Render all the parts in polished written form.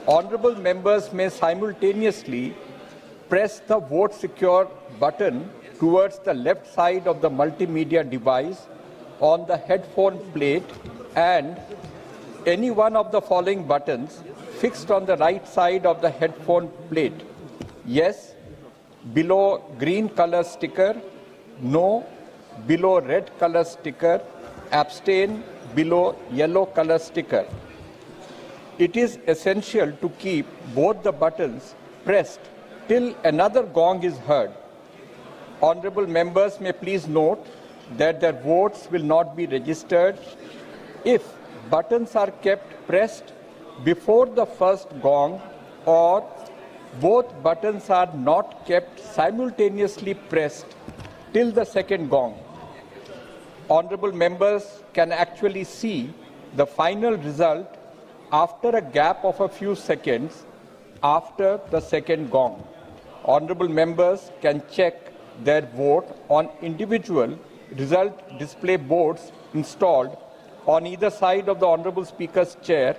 Honorable members may simultaneously press the vote secure button towards the left side of the multimedia device on the headphone plate and any one of the following buttons fixed on the right side of the headphone plate. Yes, below green color sticker. No, below red color sticker. Abstain, below yellow color sticker. It is essential to keep both the buttons pressed till another gong is heard. Honorable members may please note that their votes will not be registered if buttons are kept pressed before the first gong or both buttons are not kept simultaneously pressed till the second gong. Honorable members can actually see the final result after a gap of a few seconds after the second gong. Honorable members can check their vote on individual result display boards installed on either side of the Honorable Speaker's chair,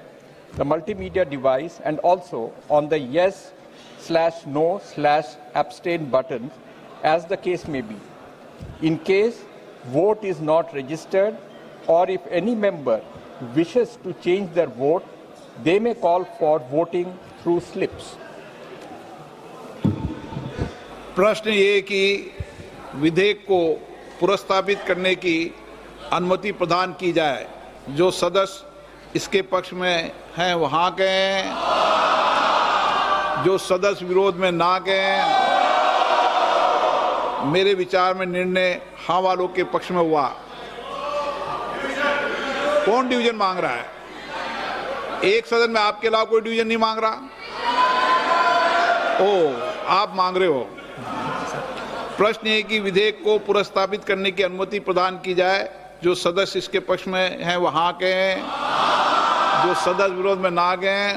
the multimedia device, and also on the yes/no/abstain buttons, as the case may be. In case vote is not registered, or if any member wishes to change their vote, they may call for voting through slips. प्रश्न ये कि विधेयक को पुरस्तावित करने की अनुमति प्रदान की जाए। जो सदस्य इसके पक्ष में हैं वहां गए, जो सदस्य विरोध में ना गए। मेरे विचार में निर्णय हाँ वालों के पक्ष में हुआ। कौन डिवीजन मांग रहा है? एक सदन में आपके अलावा कोई डिवीजन नहीं मांग रहा? ओ, आप मांग रहे हो। प्रश्न है कि विधेयक को पुरस्तावित करने की अनुमति प्रदान की जाए। जो सदस्य इसके पक्ष में हैं वहां गए, जो सदस्य विरोध में ना गए।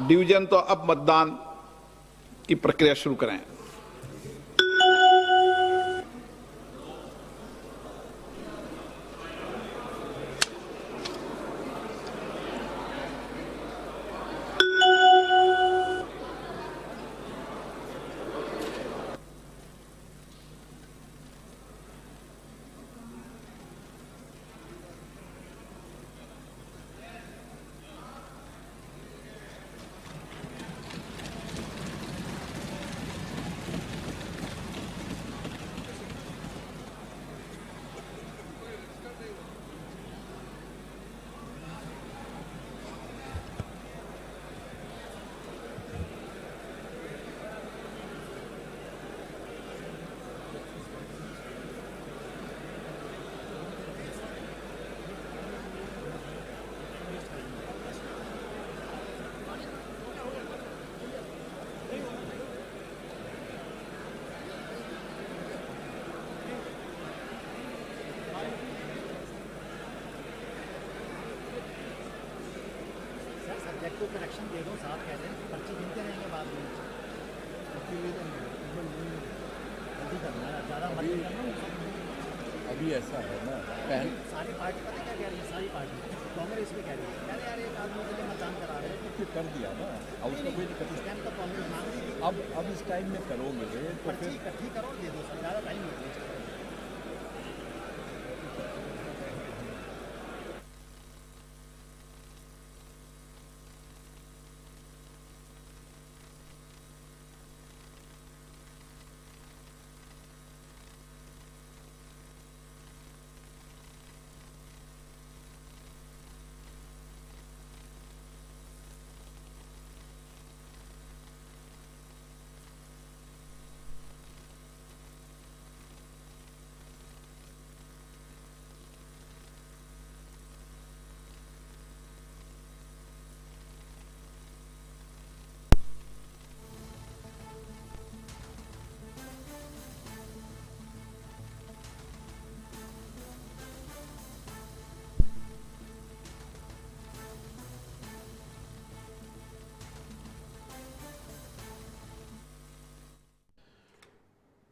डिवीजन तो अब मतदान की प्रक्रिया शुरू करें। सब्जेक्ट को करेक्शन दे दो, साथ कह दें, पर्ची गिनते रहेंगे बाद में। जल्दी करना है, ज़्यादा मत करना। अभी ऐसा है ना, सारी पार्टी पता क्या कह रही है? सारी पार्टी कांग्रेस भी कह रही है, अरे यार एक आदमी के लिए मतदान करा रहे हैं तो फिर कर दिया ना। अब उसका कोई दिक्कत नहीं। तो कांग्रेस मांग रही थी। अब इस टाइम में करोगे तो पर्ची इकट्ठी करो, दे दो, ज़्यादा टाइम नहीं।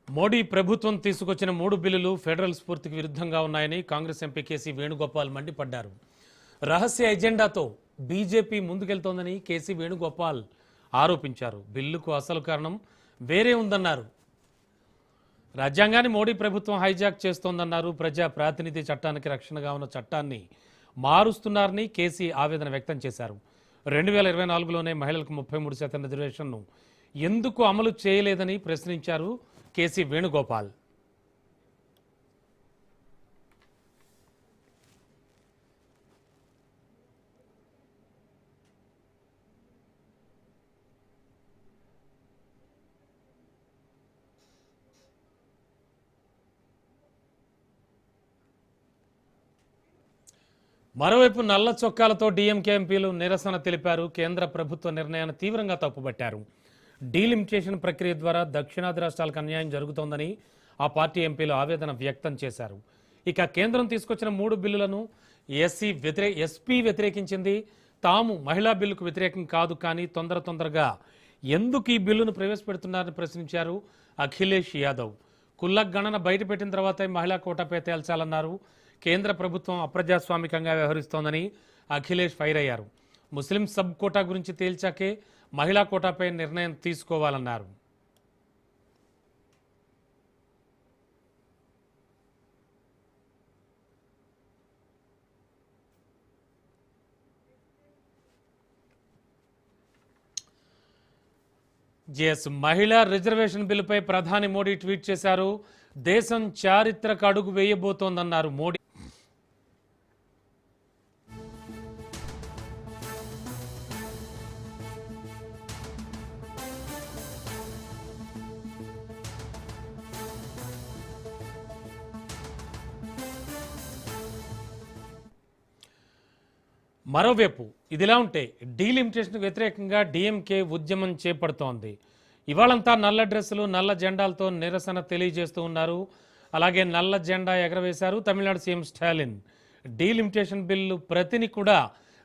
మోడీ ప్రభుత్వం తీసుకొచ్చిన 3 బిల్లులు ఫెడరల్ స్ఫూర్తికి విరుద్ధంగా ఉన్నాయని కాంగ్రెస్ ఎంపీ కేసీ వేణుగోపాల్ మండిపడ్డారు. రహస్య ఎజెండాతో బీజేపీ ముందుకెళ్తోందని కేసీ వేణుగోపాల్ ఆరోపించారు. బిల్లుకు అసలు కారణం వేరే ఉందన్నారు. రాజ్యాంగాన్ని మోడీ ప్రభుత్వం హైజాక్ చేస్తోందన్నారు. ప్రజా ప్రాతినిధ్య చట్టానికి రక్షణగా ఉన్న చట్టాన్ని మారుస్తున్నారని కేసీ ఆవేదన వ్యక్తం చేశారు. 2024లోనే మహిళలకు 33% రిజర్వేషన్ను ఎందుకు అమలు చేయలేదని ప్రశ్నించారు కేసీ వేణుగోపాల్. మరోవైపు నల్ల చొక్కాలతో డీఎంకే ఎంపీలు నిరసన తెలిపారు. కేంద్ర ప్రభుత్వ నిర్ణయాన్ని తీవ్రంగా తప్పుపట్టారు. డీలిమిటేషన్ ప్రక్రియ ద్వారా దక్షిణాది రాష్ట్రాలకు అన్యాయం జరుగుతోందని ఆ పార్టీ ఎంపీలు ఆవేదన వ్యక్తం చేశారు. ఇక కేంద్రం తీసుకొచ్చిన 3 బిల్లులను ఎస్పీ వ్యతిరేకించింది. తాము మహిళా బిల్లుకు వ్యతిరేకం కాదు, కానీ తొందరగా ఎందుకు ఈ బిల్లును ప్రవేశపెడుతున్నారని ప్రశ్నించారు అఖిలేష్ యాదవ్. కుల గణన బయటపెట్టిన తర్వాతే మహిళా కోటాపై తేల్చాలన్నారు. కేంద్ర ప్రభుత్వం అప్రజాస్వామికంగా వ్యవహరిస్తోందని అఖిలేష్ ఫైర్ అయ్యారు. ముస్లిం సబ్ కోటా గురించి తేల్చాకే మహిళా కోటాపై నిర్ణయం తీసుకోవాలన్నారు. మహిళా రిజర్వేషన్ బిల్లుపై ప్రధాని మోడీ ట్వీట్ చేశారు. దేశం చారిత్రక అడుగు వేయబోతోందన్నారు మోడీ. మరోవైపు ఇదిలా ఉంటే డీలిమిటేషన్కు వ్యతిరేకంగా డీఎంకే ఉద్యమం చేపడుతోంది. ఇవాళంతా నల్ల డ్రెస్సులు, నల్ల జెండాలతో నిరసన తెలియజేస్తూ ఉన్నారు. అలాగే నల్ల జెండా ఎగరవేశారు Tamil Nadu CM Stalin. Delimitation bill ప్రతిని కూడా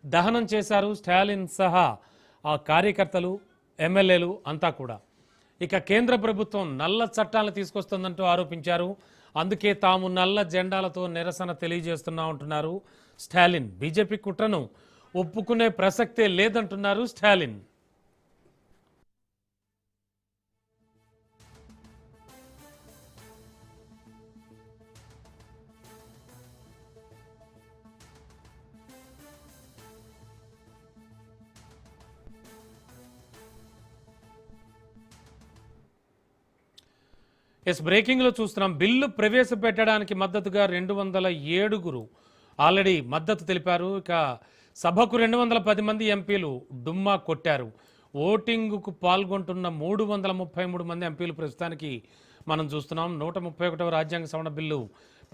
దహనం చేశారు స్టాలిన్ సహా ఆ కార్యకర్తలు, ఎమ్మెల్యేలు అంతా కూడా. ఇక కేంద్ర ప్రభుత్వం నల్ల చట్టాలను తీసుకొస్తుందంటూ ఆరోపించారు. అందుకే తాము నల్ల జెండాలతో నిరసన తెలియజేస్తున్నా ఉంటున్నారు స్టాలిన్. బీజేపీ కుట్రను ఒప్పుకునే ప్రసక్తే లేదంటున్నారు స్టాలిన్. బ్రేకింగ్లో చూస్తున్నాం. బిల్లు ప్రవేశపెట్టడానికి మద్దతుగా 207 ఆల్రెడీ మద్దతు తెలిపారు. ఇక సభకు 210 మంది ఎంపీలు డుమ్మా కొట్టారు. ఓటింగుకు పాల్గొంటున్న 333 మంది ఎంపీలు ప్రస్తుతానికి మనం చూస్తున్నాం. 131వ రాజ్యాంగ సవరణ బిల్లు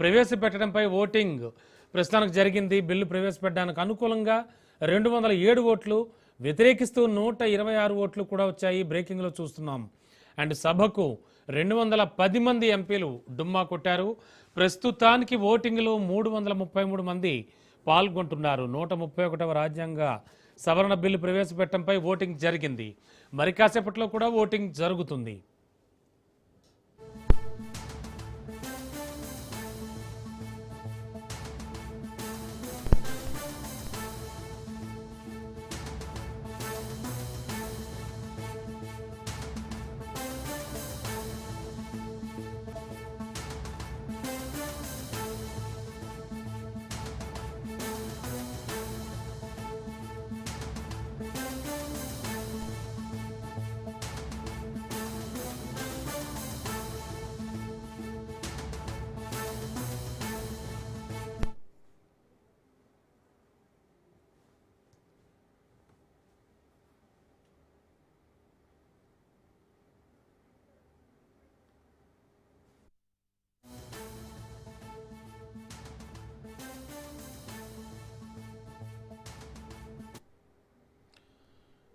ప్రవేశపెట్టడంపై ఓటింగ్ ప్రస్తుతానికి జరిగింది. బిల్లు ప్రవేశపెట్టడానికి అనుకూలంగా 207 ఓట్లు, వ్యతిరేకిస్తూ 126 ఓట్లు కూడా వచ్చాయి. బ్రేకింగ్లో చూస్తున్నాం. అండ్ సభకు 210 మంది ఎంపీలు డుమ్మా కొట్టారు. ప్రస్తుతానికి ఓటింగ్లో 333 మంది పాల్గొంటున్నారు. 131వ రాజ్యాంగ సవరణ బిల్లు ప్రవేశపెట్టడంపై ఓటింగ్ జరిగింది. మరి కాసేపట్లో కూడా ఓటింగ్ జరుగుతుంది.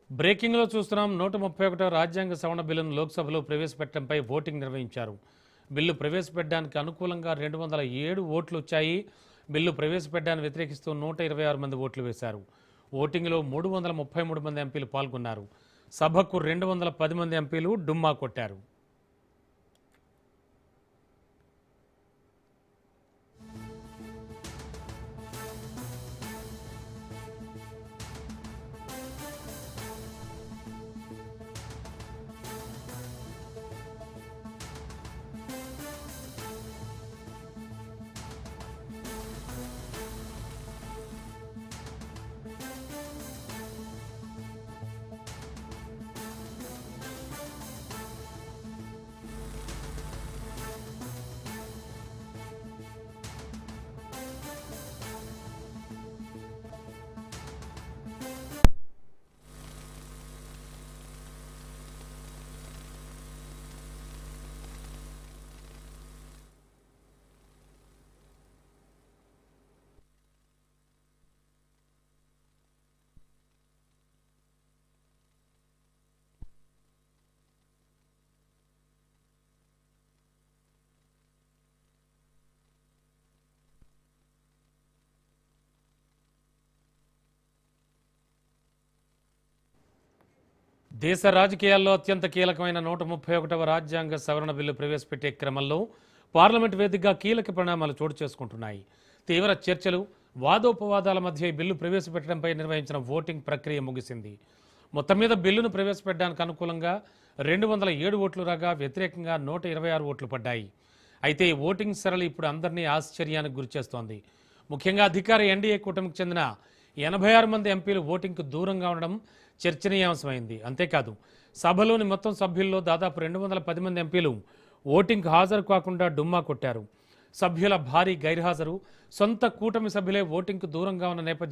బ్రేకింగ్లో చూస్తున్నాం. 131వ రాజ్యాంగ సవరణ బిల్లును లోక్సభలో ప్రవేశపెట్టడంపై ఓటింగ్ నిర్వహించారు. బిల్లు ప్రవేశపెట్టడానికి అనుకూలంగా 207 ఓట్లు వచ్చాయి. బిల్లు ప్రవేశపెట్టడాన్ని వ్యతిరేకిస్తూ 126 మంది ఓట్లు వేశారు. ఓటింగ్లో 333 మంది ఎంపీలు పాల్గొన్నారు. సభకు 210 మంది ఎంపీలు డుమ్మా కొట్టారు. దేశ రాజకీయాల్లో అత్యంత కీలకమైన 131వ రాజ్యాంగ సవరణ బిల్లు ప్రవేశపెట్టే క్రమంలో పార్లమెంట్ వేదికగా కీలక పరిణామాలు చోటు చేసుకుంటున్నాయి. తీవ్ర చర్చలు, వాదోపవాదాల మధ్య ఈ బిల్లు ప్రవేశపెట్టడంపై నిర్వహించిన ఓటింగ్ ప్రక్రియ ముగిసింది. మొత్తం మీద బిల్లును ప్రవేశపెట్టడానికి అనుకూలంగా 207 ఓట్లు రాగా వ్యతిరేకంగా 126 ఓట్లు పడ్డాయి. అయితే ఈ ఓటింగ్ సరళి ఇప్పుడు అందరినీ ఆశ్చర్యానికి గురిచేస్తోంది. ముఖ్యంగా అధికార ఎన్డీఏ కూటమికి చెందిన 86 మంది ఎంపీలు ఓటింగ్కు దూరంగా ఉండడం చర్చనీయాంశమైంది. అంతేకాదు సభలోని మొత్తం సభ్యుల్లో దాదాపు 210 మంది ఎంపీలు ఓటింగ్కు హాజరు కాకుండా డుమ్మా కొట్టారు. సభ్యుల భారీ గైర్హాజరు, సొంత కూటమి సభ్యులే ఓటింగ్కు దూరంగా ఉన్న నేపథ్యంలో